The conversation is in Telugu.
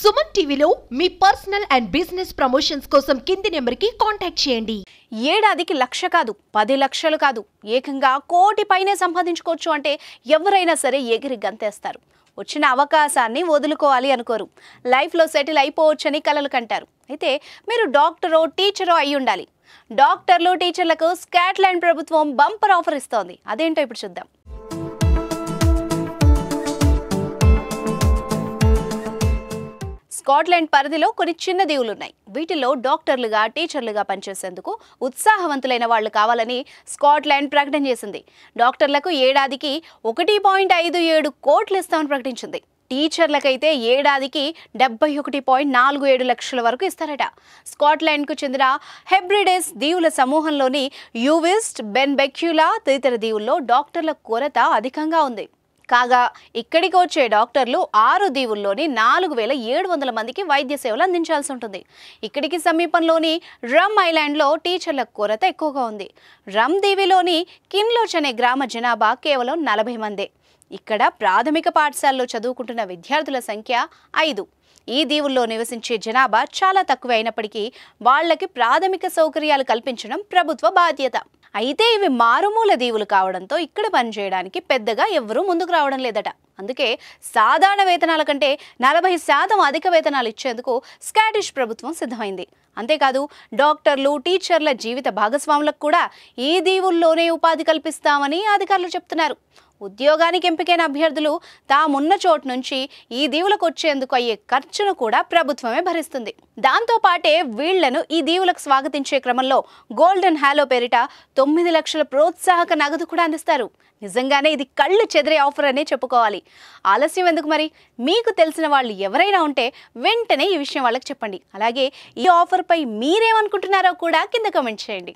సుమన్ టీవీలో మీ పర్సనల్ అండ్ బిజినెస్ ప్రమోషన్స్ కోసం కింది నెంబర్కి కాంటాక్ట్ చేయండి. ఏడాదికి 1,00,000 కాదు, 10 లక్షలు కాదు, ఏకంగా 1 కోటి పైనే సంపాదించుకోవచ్చు అంటే ఎవరైనా సరే ఎగిరి గంతేస్తారు. వచ్చిన అవకాశాన్ని వదులుకోవాలి అనుకోరు. లైఫ్లో సెటిల్ అయిపోవచ్చని కలలు కంటారు. అయితే మీరు డాక్టరో టీచరో అయి ఉండాలి. డాక్టర్లు టీచర్లకు స్కాట్లాండ్ ప్రభుత్వం బంపర్ ఆఫర్ ఇస్తోంది. అదేంటో ఇప్పుడు చూద్దాం. స్కాట్లాండ్ పరిధిలో కొన్ని చిన్న దీవులున్నాయి. వీటిలో డాక్టర్లుగా టీచర్లుగా పనిచేసేందుకు ఉత్సాహవంతులైన వాళ్ళు కావాలని స్కాట్లాండ్ ప్రకటన చేసింది. డాక్టర్లకు ఏడాదికి 1.57 కోట్లు ఇస్తామని ప్రకటించింది. టీచర్లకైతే ఏడాదికి 71.47 లక్షల వరకు ఇస్తారట. స్కాట్లాండ్కు చెందిన హెబ్రిడెస్ దీవుల సమూహంలోని యూవిస్ట్, బెన్ బెక్యులా తదితర దీవుల్లో డాక్టర్ల కొరత అధికంగా ఉంది. కాగా ఇక్కడికి వచ్చే డాక్టర్లు 6 దీవుల్లోని 4,700 మందికి వైద్య సేవలు అందించాల్సి ఉంటుంది. ఇక్కడికి సమీపంలోని రమ్ ఐలాండ్లో టీచర్ల కొరత ఎక్కువగా ఉంది. రమ్ దీవిలోని కిన్లోచ్ అనే గ్రామ జనాభా కేవలం 40 మందే. ఇక్కడ ప్రాథమిక పాఠశాలలో చదువుకుంటున్న విద్యార్థుల సంఖ్య 5. ఈ దీవుల్లో నివసించే జనాభా చాలా తక్కువ అయినప్పటికీ వాళ్లకి ప్రాథమిక సౌకర్యాలు కల్పించడం ప్రభుత్వ బాధ్యత. అయితే ఇవి మారుమూల దీవులు కావడంతో ఇక్కడ పనిచేయడానికి పెద్దగా ఎవ్వరూ ముందుకు రావడం లేదట. అందుకే సాధారణ వేతనాల కంటే 40% అధిక వేతనాలు ఇచ్చేందుకు స్కాటిష్ ప్రభుత్వం సిద్ధమైంది. అంతేకాదు డాక్టర్లు, టీచర్ల జీవిత భాగస్వాములకు కూడా ఈ దీవుల్లోనే ఉపాధి కల్పిస్తామని అధికారులు చెప్తున్నారు. ఉద్యోగానికి ఎంపికైన అభ్యర్థులు తామున్న చోటు నుంచి ఈ దీవులకు వచ్చేందుకు అయ్యే ఖర్చును కూడా ప్రభుత్వమే భరిస్తుంది. దాంతో పాటే వీళ్లను ఈ దీవులకు స్వాగతించే క్రమంలో గోల్డెన్ హాలో పేరిట 9 లక్షల ప్రోత్సాహక నగదు కూడా అందిస్తారు. నిజంగానే ఇది కళ్ళు చెదిరే ఆఫర్ అనే చెప్పుకోవాలి. ఆలస్యం ఎందుకు మరి? మీకు తెలిసిన వాళ్ళు ఎవరైనా ఉంటే వెంటనే ఈ విషయం వాళ్ళకి చెప్పండి. అలాగే ఈ ఆఫర్పై మీరేమనుకుంటున్నారో కూడా కింద కామెంట్ చేయండి.